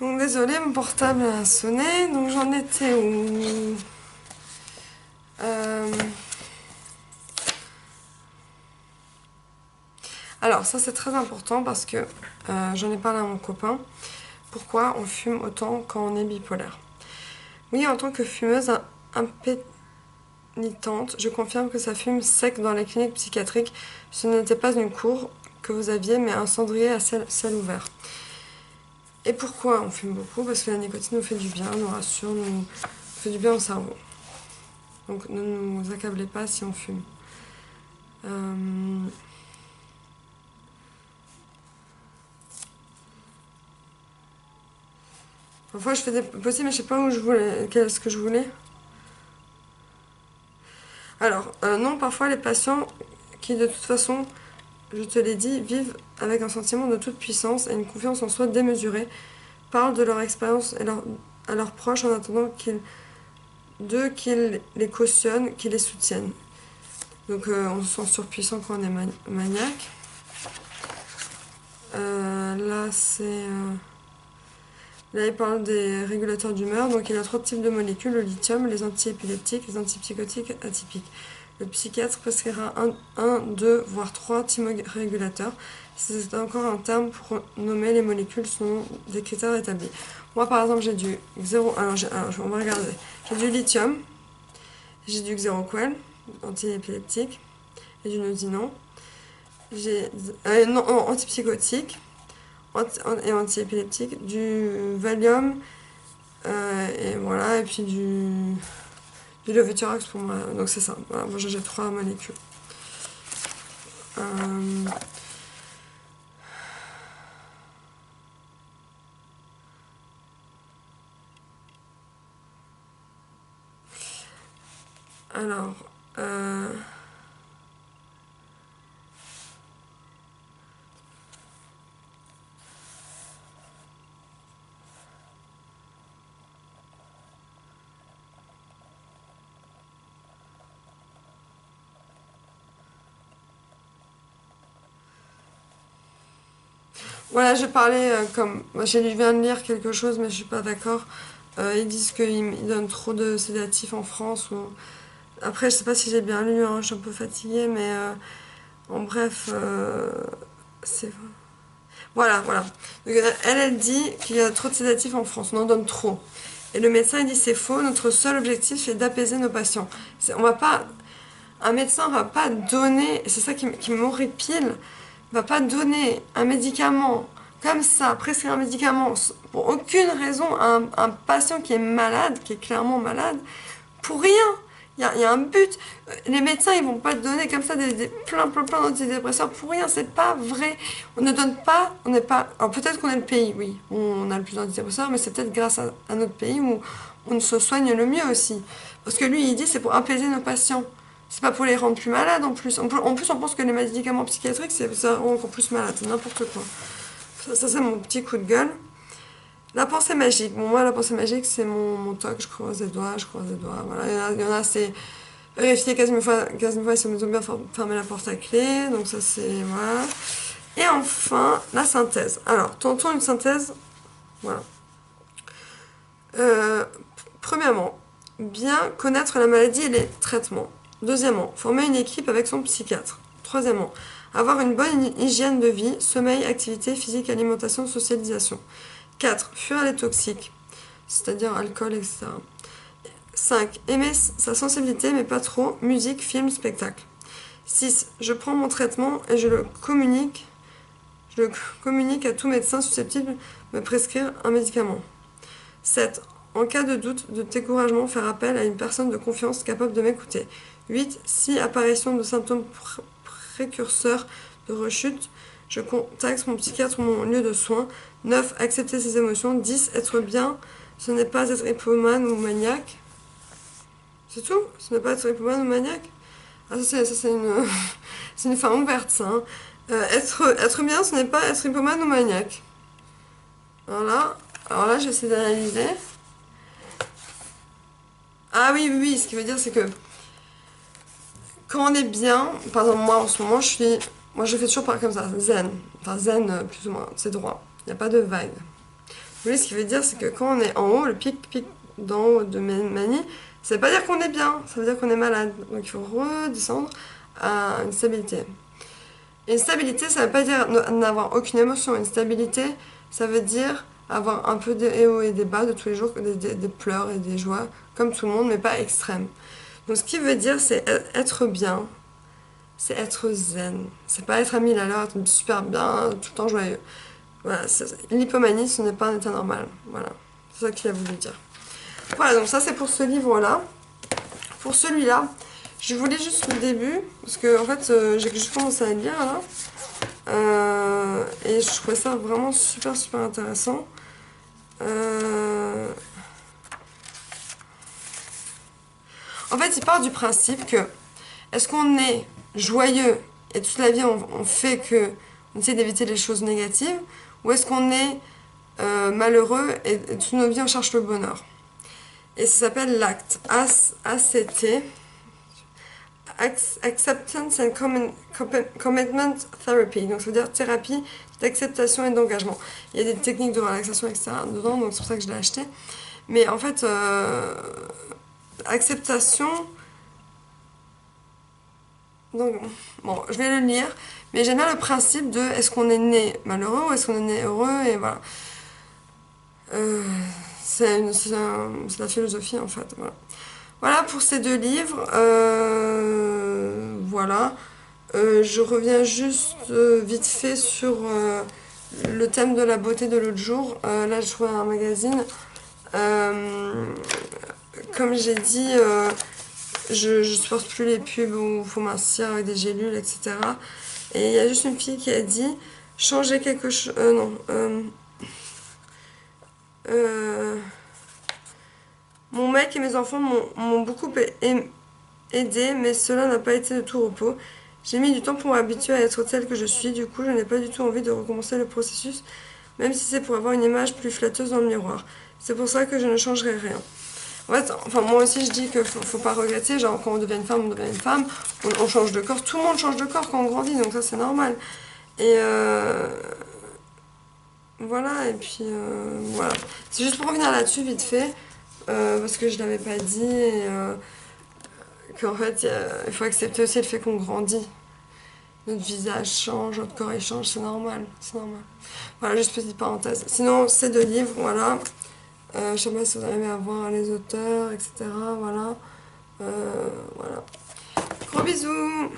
Donc désolé, mon portable a sonné, donc j'en étais où? Euh, Alors ça c'est très important parce que j'en ai parlé à mon copain. Pourquoi on fume autant quand on est bipolaire? Oui, en tant que fumeuse impénitente, je confirme que ça fume sec dans les cliniques psychiatriques. Ce n'était pas une cour que vous aviez, mais un cendrier à ciel ouvert. Et pourquoi on fume beaucoup? Parce que la nicotine nous fait du bien, nous rassure, nous fait du bien au cerveau. Donc ne nous accablez pas si on fume. Euh... Parfois je fais des possibles, mais je sais pas où je voulais, qu'est-ce que je voulais. Alors, non, parfois les patients qui de toute façon, je te l'ai dit, vivent avec un sentiment de toute puissance et une confiance en soi démesurée, parlent de leur expérience à leurs proches en attendant qu'ils les cautionnent, qu'ils les soutiennent. Donc on se sent surpuissant quand on est maniaque. Là, là, il parle des régulateurs d'humeur. Donc, il y a 3 types de molécules, le lithium, les antiépileptiques, les antipsychotiques atypiques. Le psychiatre prescrira 1, 2, voire 3 thymorégulateurs. C'est encore un terme pour nommer les molécules selon des critères établis. Moi, par exemple, j'ai du on va regarder. J'ai du lithium, j'ai du Xeroquel, antiépileptique, et du Nosinon. J'ai antipsychotique et antiépileptique, du Valium, et voilà, et puis du Levothyrox pour moi. Donc c'est ça. Voilà, moi j'ai 3 molécules. Euh, alors, voilà, j'ai parlé comme. J'ai viens de lire quelque chose, mais je suis pas d'accord. Ils disent qu'ils donnent trop de sédatifs en France. Après, je sais pas si j'ai bien lu, hein, je suis un peu fatiguée, mais en bref, c'est. Voilà, voilà. Donc, elle dit qu'il y a trop de sédatifs en France, on en donne trop. Et le médecin il dit c'est faux, notre seul objectif est d'apaiser nos patients. On va pas, un médecin va pas donner, c'est ça qui m'horripile, va pas donner un médicament comme ça, prescrire un médicament pour aucune raison à un patient qui est malade, qui est clairement malade, pour rien. Il y a un but. Les médecins, ils vont pas te donner comme ça plein d'antidépresseurs pour rien. C'est pas vrai. On ne donne pas. On n'est pas. Alors peut-être qu'on est le pays, oui. On a le plus d'antidépresseurs, mais c'est peut-être grâce à notre pays où on se soigne le mieux aussi. Parce que lui, il dit c'est pour apaiser nos patients. C'est pas pour les rendre plus malades en plus. En plus, on pense que les médicaments psychiatriques, ça rend encore plus malade. C'est n'importe quoi. Ça c'est mon petit coup de gueule. La pensée magique. Bon, moi, la pensée magique, c'est mon toc. Je croise les doigts, je croise les doigts. Voilà. Il y en a, c'est vérifier 15 000 fois si on a bien fermé la porte à clé. Donc, ça, c'est. Voilà. Et enfin, la synthèse. Alors, tentons une synthèse. Voilà. Euh, Premièrement, bien connaître la maladie et les traitements. Deuxièmement, former une équipe avec son psychiatre. Troisièmement, avoir une bonne hygiène de vie, sommeil, activité physique, alimentation, socialisation. 4. Fuir les toxiques, c'est-à-dire alcool, etc. 5. Aimer sa sensibilité, mais pas trop, musique, film, spectacle. 6. Je prends mon traitement et je le communique à tout médecin susceptible de me prescrire un médicament. 7. En cas de doute, de découragement, faire appel à une personne de confiance capable de m'écouter. 8. Si apparition de symptômes précurseurs de rechute, je contacte mon psychiatre ou mon lieu de soins. 9. Accepter ses émotions. 10. Être bien, ce n'est pas être hypomane ou maniaque. C'est tout? Ce n'est pas être hypomane ou maniaque? Ah, ça c'est une, c'est une fin ouverte, ça. Hein. Être bien, ce n'est pas être hypomane ou maniaque. Alors là, j'essaie d'analyser. Ah oui, oui, oui, ce qui veut dire, c'est que quand on est bien, par exemple, moi en ce moment, moi je fais toujours comme ça, zen. Enfin, zen, plus ou moins, c'est droit. Il n'y a pas de vague. Oui, ce qui veut dire, c'est que quand on est en haut, le pic d'en haut de Mani, ça veut pas dire qu'on est bien, ça veut dire qu'on est malade. Donc il faut redescendre à une stabilité. Et une stabilité, ça veut pas dire n'avoir aucune émotion. Une stabilité, ça veut dire avoir un peu des hauts et des bas de tous les jours, des pleurs et des joies, comme tout le monde, mais pas extrême. Donc ce qui veut dire, c'est être bien, c'est être zen. C'est pas être à 1000 à l'heure, être super bien, tout le temps joyeux. Voilà, l'hypomanie, ce n'est pas un état normal. Voilà, c'est ça qu'il a voulu dire. Voilà, donc ça c'est pour ce livre-là. Pour celui-là, je voulais juste le début, parce que en fait, j'ai juste commencé à le lire là. Et je trouvais ça vraiment super super intéressant. En fait, il part du principe que est-ce qu'on est joyeux et toute la vie on fait que on essaie d'éviter les choses négatives, ou est-ce qu'on est malheureux et toute notre vie on cherche le bonheur. Et ça s'appelle l'ACT, ACT, Acceptance and Commitment Therapy. Donc ça veut dire thérapie d'acceptation et d'engagement. Il y a des techniques de relaxation, etc. dedans, donc c'est pour ça que je l'ai acheté. Mais en fait, acceptation. Donc, bon, je vais le lire, mais j'aime bien le principe de est-ce qu'on est né malheureux ou est-ce qu'on est né heureux, et voilà. C'est la philosophie en fait. Voilà, voilà pour ces deux livres. Voilà. Je reviens juste vite fait sur le thème de la beauté de l'autre jour. Là, je trouvais un magazine. Comme j'ai dit, je supporte plus les pubs où il faut mincir avec des gélules, etc. Et il y a juste une fille qui a dit changer quelque chose. Non. Mon mec et mes enfants m'ont beaucoup aidé, mais cela n'a pas été de tout repos. J'ai mis du temps pour m'habituer à être telle que je suis, du coup je n'ai pas du tout envie de recommencer le processus, même si c'est pour avoir une image plus flatteuse dans le miroir. C'est pour ça que je ne changerai rien. En fait, enfin moi aussi je dis qu'il faut pas regretter, genre quand on devient une femme, on devient une femme, on change de corps, tout le monde change de corps quand on grandit, donc ça c'est normal. Et voilà, et puis voilà. C'est juste pour revenir là-dessus vite fait. Parce que je l'avais pas dit, et qu'en fait il faut accepter aussi le fait qu'on grandit. Notre visage change, notre corps il change, c'est normal, c'est normal. Voilà, juste petite parenthèse. Sinon, ces deux livres, voilà. Je sais pas si vous arrivez à voir les auteurs, etc. Voilà. Voilà. Gros bisous!